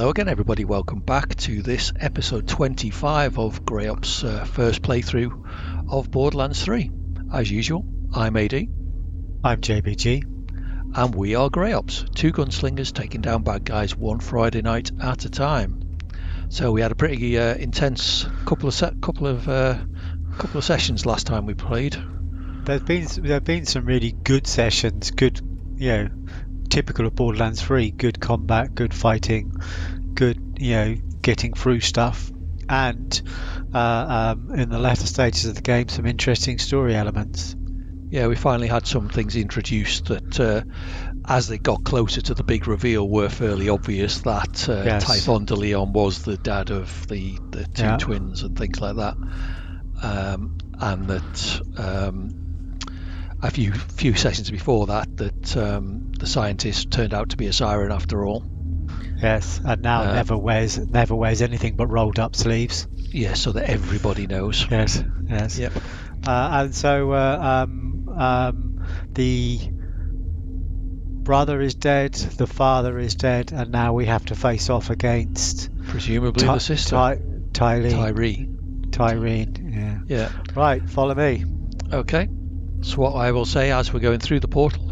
Hello again everybody, welcome back to this episode 25 of Grey Ops' first playthrough of Borderlands 3. As usual, I'm AD. I'm JBG. And we are Grey Ops, two gunslingers taking down bad guys one Friday night at a time. So we had a pretty intense couple of sessions last time we played. There've been some really good sessions, good, typical of Borderlands 3, good combat, good fighting, good, getting through stuff, and in the latter stages of the game, some interesting story elements. Yeah, we finally had some things introduced that, as they got closer to the big reveal, were fairly obvious that Yes. Typhon de Leon was the dad of the two twins and things like that, and that a few sessions before that the scientist turned out to be a siren after all. Yes, and now never wears anything but rolled up sleeves. Yeah, so that everybody knows. Yes. Yep. And so the brother is dead, the father is dead, and now we have to face off against presumably the sister, Tyreen. Yeah. Right, follow me. Okay. So what I will say as we're going through the portal,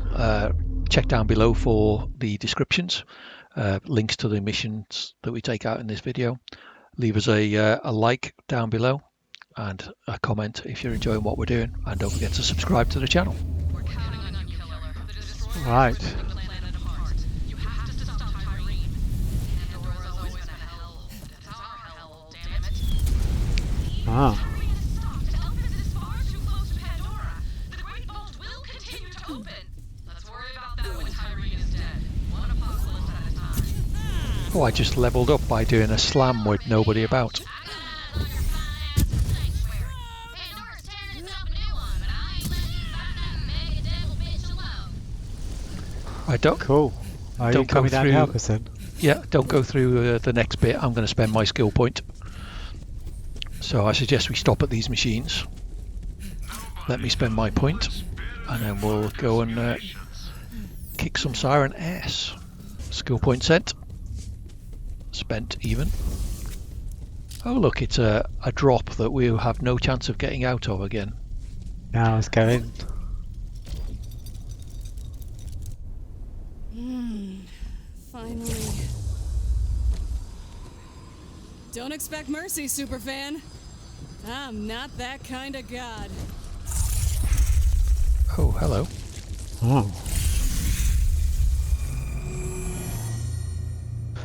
check down below for the descriptions, links to the missions that we take out in this video. Leave us a like down below and a comment if you're enjoying what we're doing, and don't forget to subscribe to the channel. Right. Ah. Oh, I just leveled up by doing a slam with nobody about. I don't. Cool. Are you coming down to help us then? Yeah, don't go through the next bit. I'm going to spend my skill point. So I suggest we stop at these machines. Let me spend my point, and then we'll go and kick some siren ass. Skill point sent. Spent even. Oh look, it's a drop that we have no chance of getting out of again. Now let's go in. Finally. Don't expect mercy, superfan. I'm not that kind of god. Oh, hello. Oh.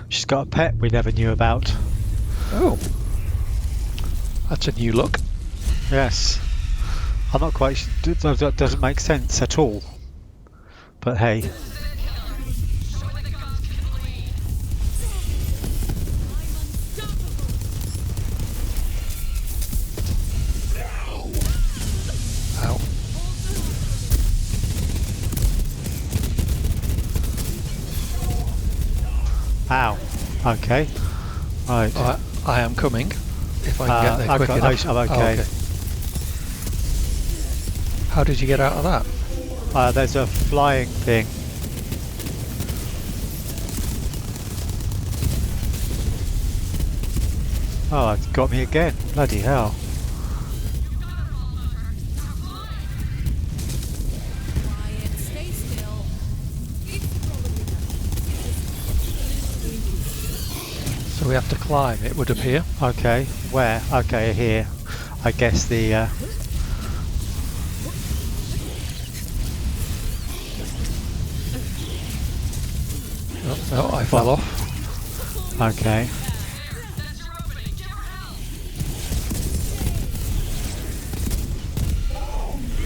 She's got a pet we never knew about. Oh. That's a new look. Yes. I'm not quite sure. That doesn't make sense at all. But hey. Ow. Ow. Okay. Right. I am coming. If I can get there quick enough. I'm okay. Oh, okay. How did you get out of that? There's a flying thing. Oh, it's got me again. Bloody hell. So we have to climb, it would appear. Okay, where? Okay, here. I guess the... Oh, I fell off. Okay.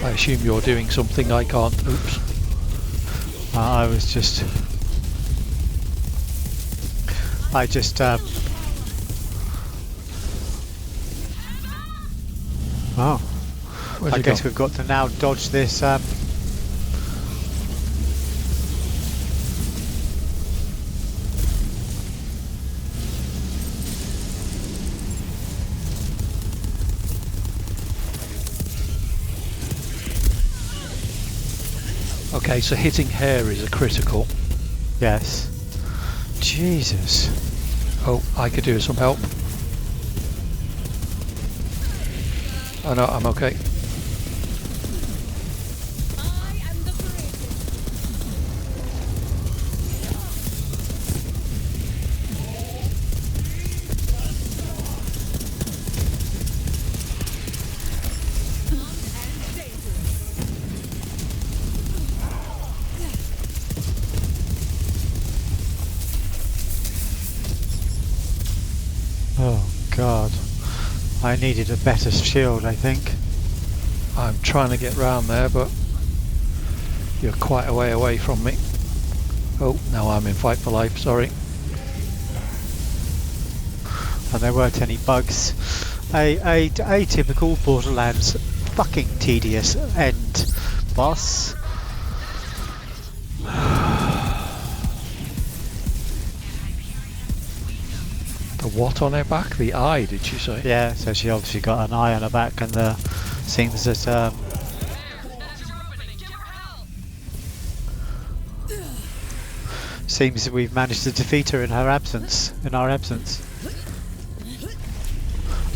I assume you're doing something I can't. Oops. I just oh, Where's I it guess gone? we've got to now dodge this Okay, so hitting hair is a critical. yes. Jesus. Oh, I could do with some help. Oh no, I'm okay. I am the creator. Oh God. I needed a better shield, I think. I'm trying to get round there, but you're quite a way away from me. Oh, now I'm in fight for life, sorry. And there weren't any bugs. A typical Borderlands fucking tedious end boss. The what on her back? The eye, did she say? Yeah, so she obviously got an eye on her back, and seems that seems that we've managed to defeat her in her absence. In our absence.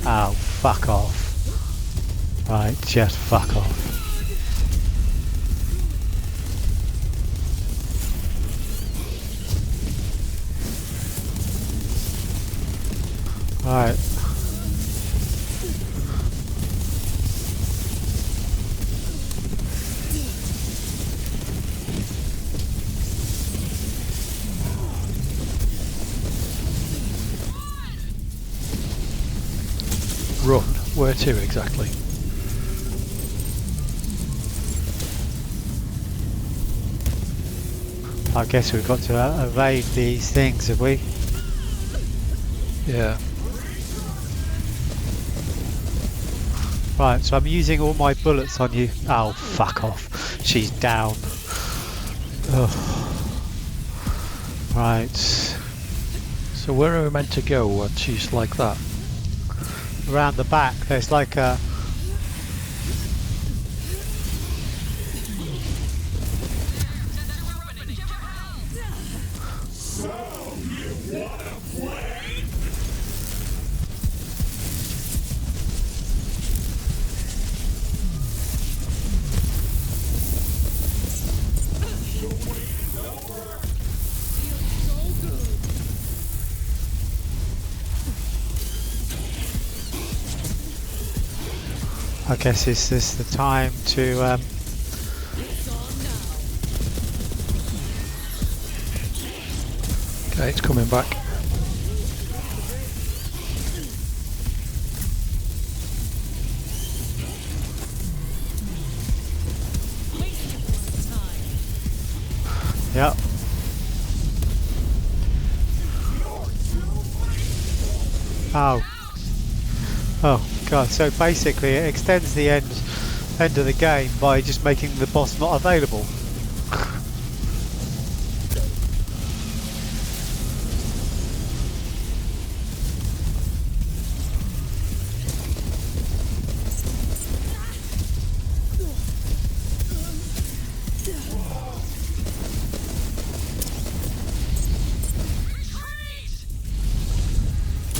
Oh, fuck off! Right, just fuck off. Right. Run? Where to exactly? I guess we've got to evade these things, have we? Yeah. Right, so I'm using all my bullets on you. Oh, fuck off. She's down. Ugh. Right. So where are we meant to go when she's like that? Around the back, there's like a... I guess is this the time to Okay, it's coming back. Yep. Oh. Oh god, so basically it extends the end of the game by just making the boss not available.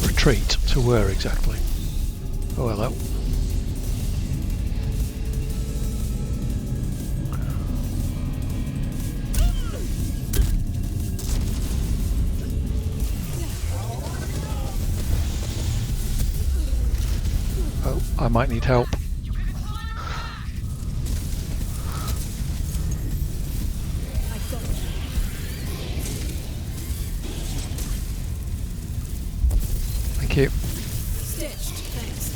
Retreat to where exactly? Oh, hello. Oh, I might need help. Thank you. Stitched, thanks.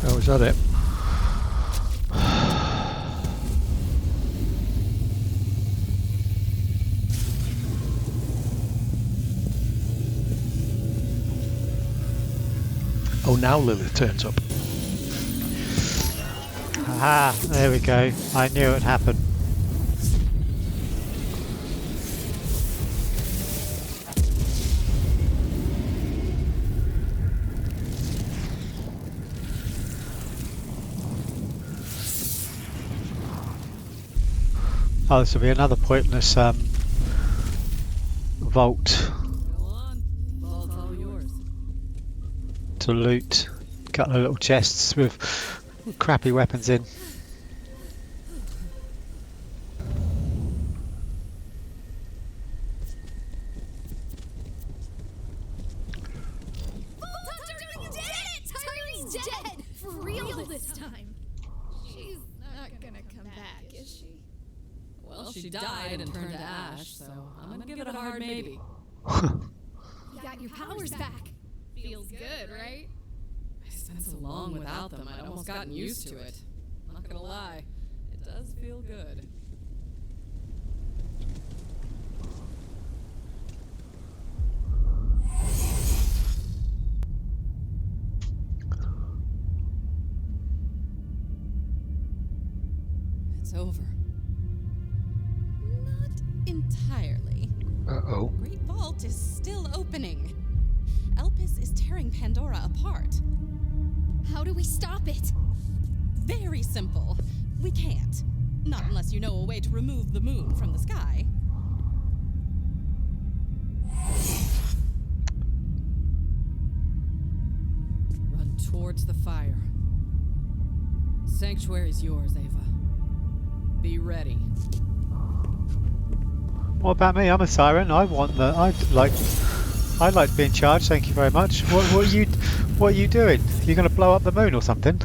Oh, is that it? Oh, now Lilith turns up. Aha, there we go. I knew it would happen. Oh, this will be another pointless vault Go on. Vault's all yours. to loot. A couple of little chests with crappy weapons in. Tyreen's dead! For real this time. She's not gonna come back, is she? Well, she died and turned to ash, so I'm gonna give it a hard maybe. You got your powers back. Feels good, right? It's been so long without them, I'd almost gotten used to it. I'm not gonna lie, it does feel good. It's over. Not entirely. Uh-oh. Great Vault is still opening. Elpis is tearing Pandora apart. How do we stop it? Very simple. We can't. Not unless you know a way to remove the moon from the sky. Run towards the fire. Sanctuary's yours, Ava. Be ready. What about me? I'm a siren. I want the. I'd like to be in charge. Thank you very much. What are you doing? You're going to blow up the moon or something?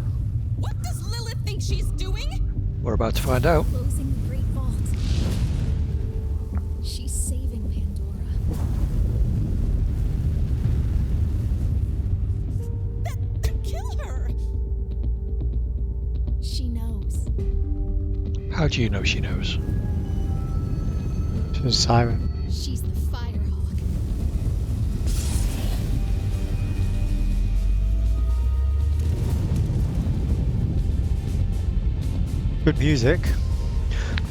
What does Lilith think she's doing? We're about to find out. Closing the Great Vault. She's saving Pandora. Then kill her! She knows. How do you know she knows? She's a siren. She's the Firehawk. Good music.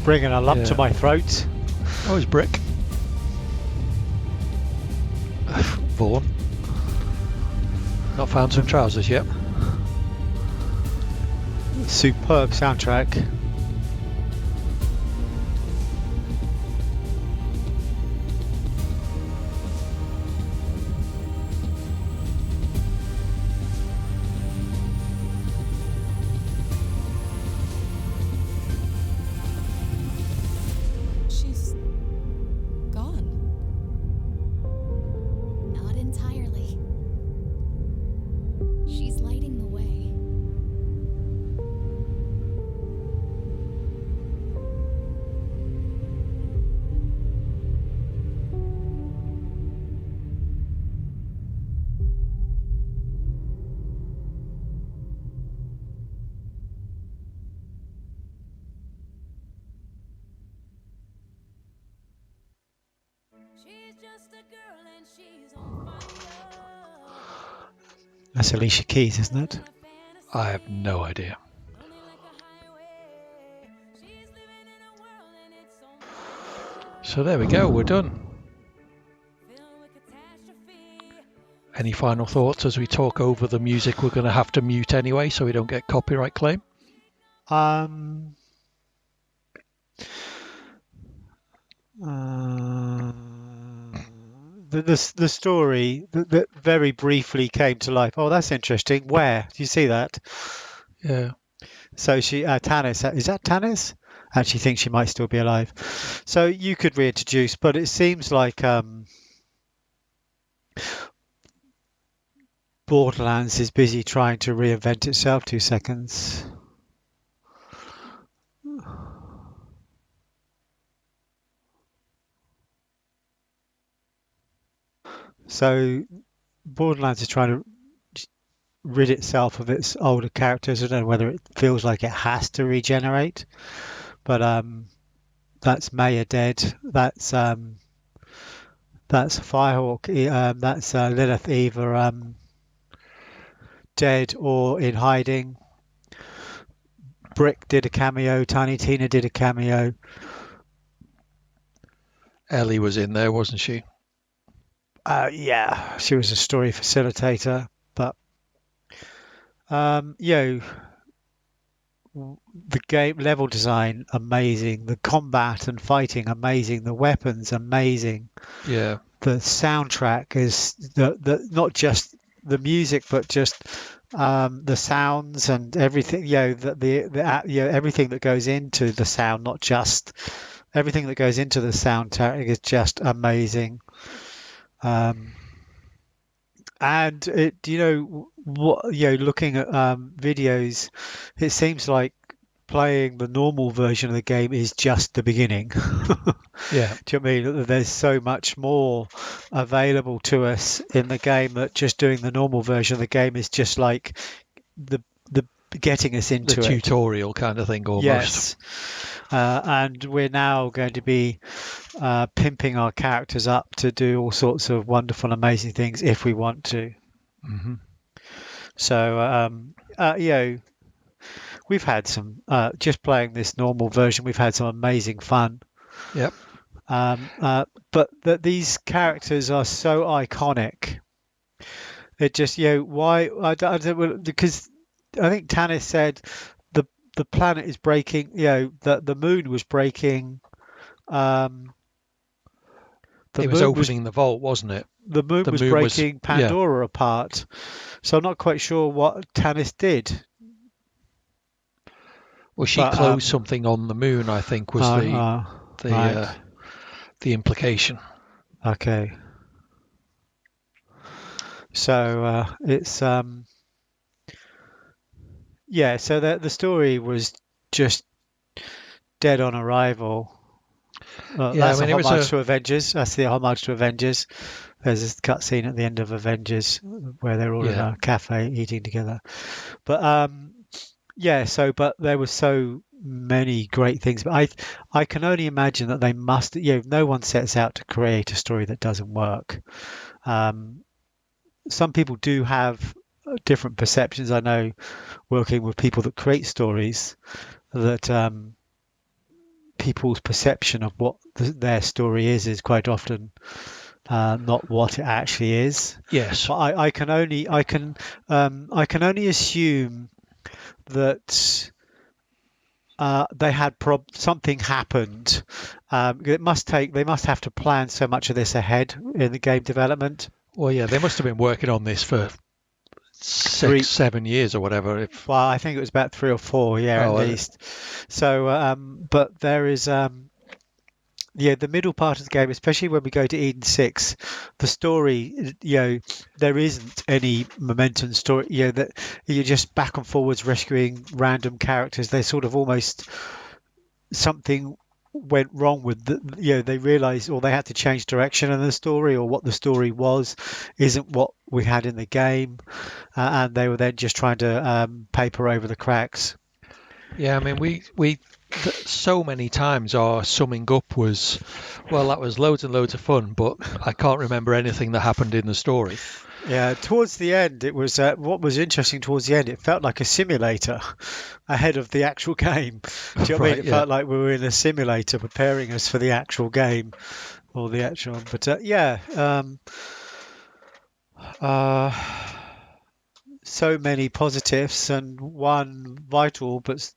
Bringing a lump to Yeah. my throat. Oh, it's Brick. Vaughan. Not found some trousers yet. Superb soundtrack. She's gone. Not entirely. She's lighting the way. She's just a girl and she's on fire. That's Alicia Keys, isn't it? I have no idea. Running like a highway. She's living in a world and it's on fire. So there we go, we're done. Filled with catastrophe. Any final thoughts as we talk over the music we're going to have to mute anyway so we don't get copyright claim? The story that very briefly came to life. Oh, that's interesting. Where? Do you see that? Yeah. So she, Tanis, is that Tanis? Actually thinks she might still be alive. So you could reintroduce, but it seems like Borderlands is busy trying to reinvent itself. 2 seconds. So Borderlands is trying to rid itself of its older characters. I don't know whether it feels like it has to regenerate, but that's Maya dead. That's Firehawk. That's Lilith either dead or in hiding. Brick did a cameo. Tiny Tina did a cameo. Ellie was in there, wasn't she? Yeah, she was a story facilitator, but you know, the game level design amazing, the combat and fighting amazing, the weapons amazing, Yeah. the soundtrack is the not just the music but just the sounds and everything. You know, the you know, everything that goes into the sound, not just everything that goes into the soundtrack is just amazing. And it, you know, what, you know, looking at videos, it seems like playing the normal version of the game is just the beginning. Yeah. Do you know what I mean? There's so much more available to us in the game that just doing the normal version of the game is just like the getting us The into it. tutorial kind of thing almost. Yes. And we're now going to be pimping our characters up to do all sorts of wonderful, amazing things if we want to. Hmm. So, you know, we've had some, just playing this normal version, we've had some amazing fun. Yep. But these characters are so iconic. It just, you know, why, I don't, because I think Tanis said the planet is breaking, you know, the moon was breaking. The It was moon opening the vault, wasn't it? the moon The was moon was- breaking Pandora apart. So I'm not quite sure what Tanis did. Well, she But, closed something on the moon, I think, was the right. the implication. Okay. So it's yeah. So the story was just dead on arrival. Yeah, That's I mean, a it was homage to Avengers. That's the homage to Avengers. There's this cutscene at the end of Avengers where they're all in Yeah. a cafe eating together. But yeah. So, but there were so many great things. But I can only imagine that they must. You know, no one sets out to create a story that doesn't work. Some people do have different perceptions. I know, working with people that create stories, that people's perception of what their story is quite often not what it actually is. Yes. But I can only assume that they had something happened. They must have to plan so much of this ahead in the game development. Well, yeah, they must have been working on this for 6-7 years or whatever. Well, I think it was about 3 or 4, yeah, Oh, at least. So, but there is, yeah, the middle part of the game, especially when we go to Eden 6, the story, you know, there isn't any momentum story, you know, that you're just back and forwards rescuing random characters. They're sort of almost something went wrong with you know, they realized, or they had to change direction in the story, or what the story was isn't what we had in the game, and they were then just trying to paper over the cracks. Yeah, I mean, we so many times our summing up was, well, that was loads and loads of fun, but I can't remember anything that happened in the story. Yeah, towards the end, it was what was interesting. Towards the end, it felt like a simulator ahead of the actual game. Do you know what I mean? Right, It yeah. felt like we were in a simulator preparing us for the actual game, or the actual. But yeah, so many positives and one vital but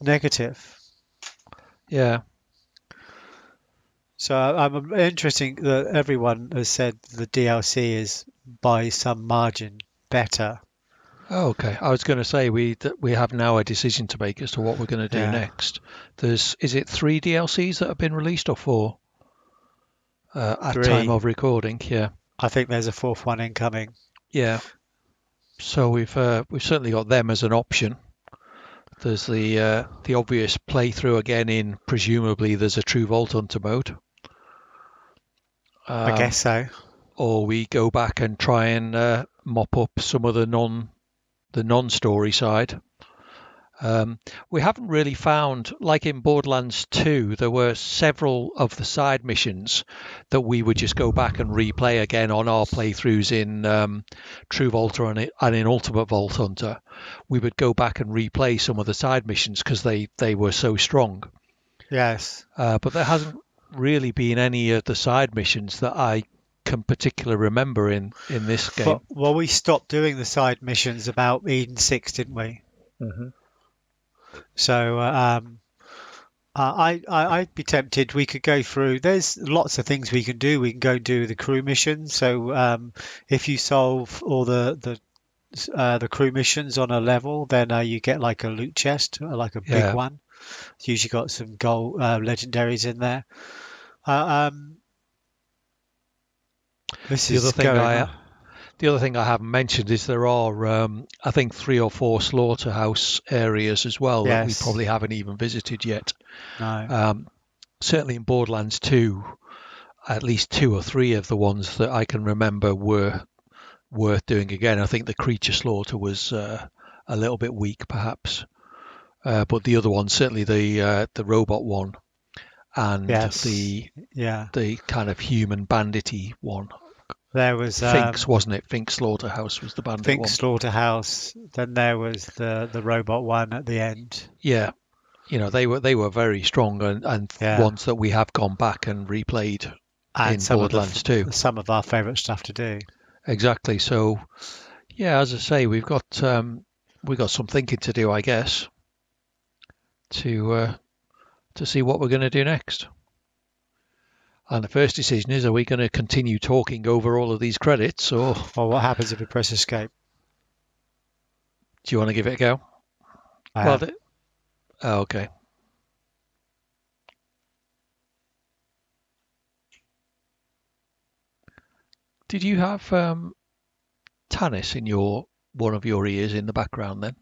negative. Yeah. So I'm interesting that everyone has said the DLC is by some margin better. Oh, okay. I was going to say we have now a decision to make as to what we're going to do Yeah. next. Is it 3 DLCs that have been released or 4? At 3. time of recording, yeah. I think there's a 4th one incoming. Yeah. So we've certainly got them as an option. There's the obvious playthrough again in, presumably there's a True Vault Hunter mode. I guess so. Or we go back and try and mop up some of the non-story side. We haven't really found, like in Borderlands 2, there were several of the side missions that we would just go back and replay again on our playthroughs in True Vault Hunter and in Ultimate Vault Hunter. We would go back and replay some of the side missions because they were so strong. Yes. But there hasn't really been any of the side missions that I can particularly remember in this game. Well, we stopped doing the side missions about Eden 6, didn't we? Mhm. So I'd be tempted. We could go through. There's lots of things we can do. We can go and do the crew mission. So if you solve all the crew missions on a level, then you get like a loot chest, like a big one. It's usually got some gold legendaries in there. This is going on. The other thing I haven't mentioned is there are, I think, 3 or 4 slaughterhouse areas as well that we probably haven't even visited yet. No. Certainly in Borderlands 2, at least 2 or 3 of the ones that I can remember were worth doing again. I think the creature slaughter was a little bit weak, perhaps. But the other one, certainly the robot one and the kind of human bandity one. There was Finks, wasn't it? Finks Slaughterhouse was the bandit one. Finks Slaughterhouse. Then there was the robot one at the end. Yeah, they were very strong and ones that we have gone back and replayed in Borderlands 2. Some of our favourite stuff to do. Exactly. So, yeah, as I say, we've got some thinking to do, I guess, to see what we're going to do next. And the first decision is, are we going to continue talking over all of these credits, or what happens if we press escape? Do you want to give it a go? Okay. Did you have Tanis in one of your ears in the background then?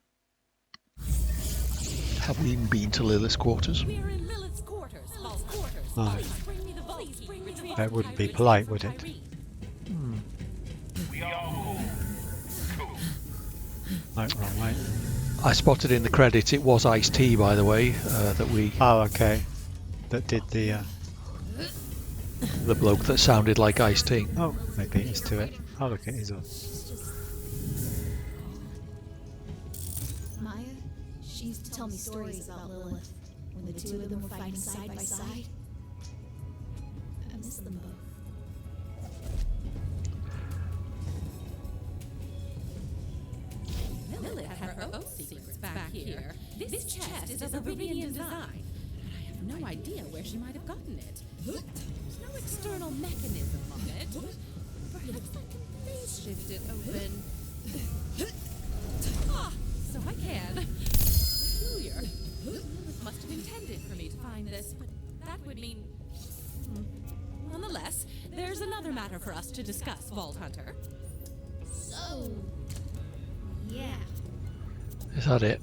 Have we even been to Lilith's quarters? We're in Lilith's quarters. Hall's quarters. No. Please bring me the vault key. Retrieve That wouldn't be Tyreen polite, and would it? Tyreen. Right, wrong way. I spotted in the credits it was Ice-T, by the way, that we... Oh, okay. That did the... The bloke that sounded like Ice-T. Oh, maybe it's to it. Oh, look, it is on. Maya, she used to tell me stories about Lilith when the 2 of them were fighting side by side. I miss them both. Lilith had her own secrets back here. This chest is of Viridian design. But I have no idea where she might have gotten it. There's no external mechanism on it. Perhaps I can phase shift it open. So I can. Peculiar. Lilith must have intended for me to find this, but that would mean... Nonetheless, there's another matter for us to discuss, Vault Hunter. So, yeah. Is that it?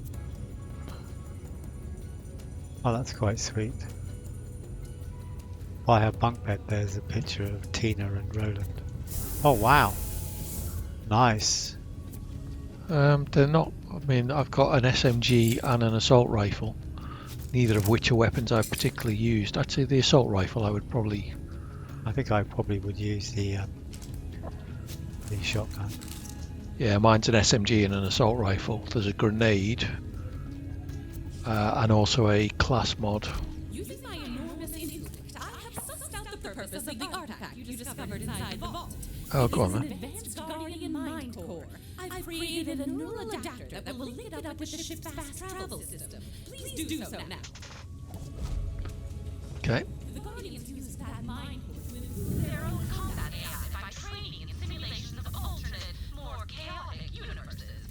Oh, that's quite sweet. By her bunk bed, there's a picture of Tina and Roland. Oh, wow. Nice. They're not... I mean, I've got an SMG and an assault rifle, neither of which are weapons I've particularly used. I'd say the assault rifle I would probably... I think I probably would use the shotgun. Yeah, mine's an SMG and an assault rifle. There's a grenade and also a class mod. Using my enormous intellect, I have sussed out the purpose of the artifact you discovered inside the vault. Oh, go on It is then. an advanced Guardian mind core. I've created a neural adapter that will link it up with the ship's fast travel system. Please do so now. Okay. The Guardians use that mind core to improve their own combat AI by training in simulations of alternate, more chaotic universes.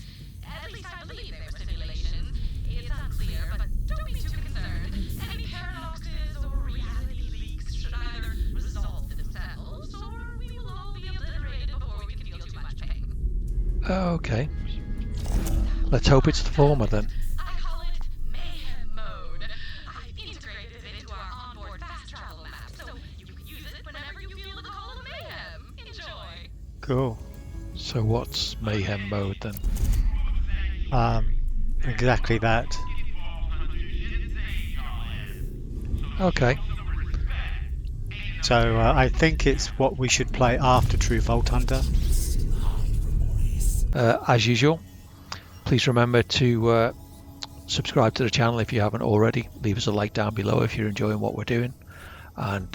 At least I believe they were simulations. It's unclear, but don't be too concerned. Any paradoxes or reality leaks should either resolve themselves, or we will all be obliterated before we can feel too much pain. Okay. Let's hope it's the former then. I call it mayhem mode. I've integrated it into our onboard fast travel map, so you can use it whenever you feel the call of mayhem. Enjoy. Cool. So what's mayhem mode then? Exactly that. Okay. So I think it's what we should play after True Vault Hunter. As usual, please remember to subscribe to the channel if you haven't already. Leave us a like down below if you're enjoying what we're doing, and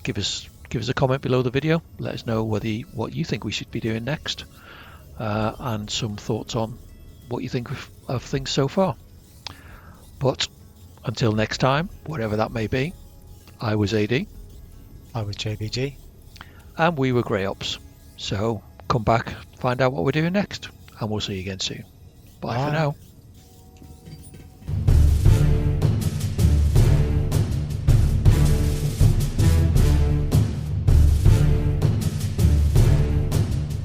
give us a comment below the video. Let us know what you think we should be doing next, and some thoughts on what you think of things so far. But until next time, whatever that may be, I was AD. I was JBG. And we were Grey Ops. So come back, find out what we're doing next, and we'll see you again soon. Bye for now.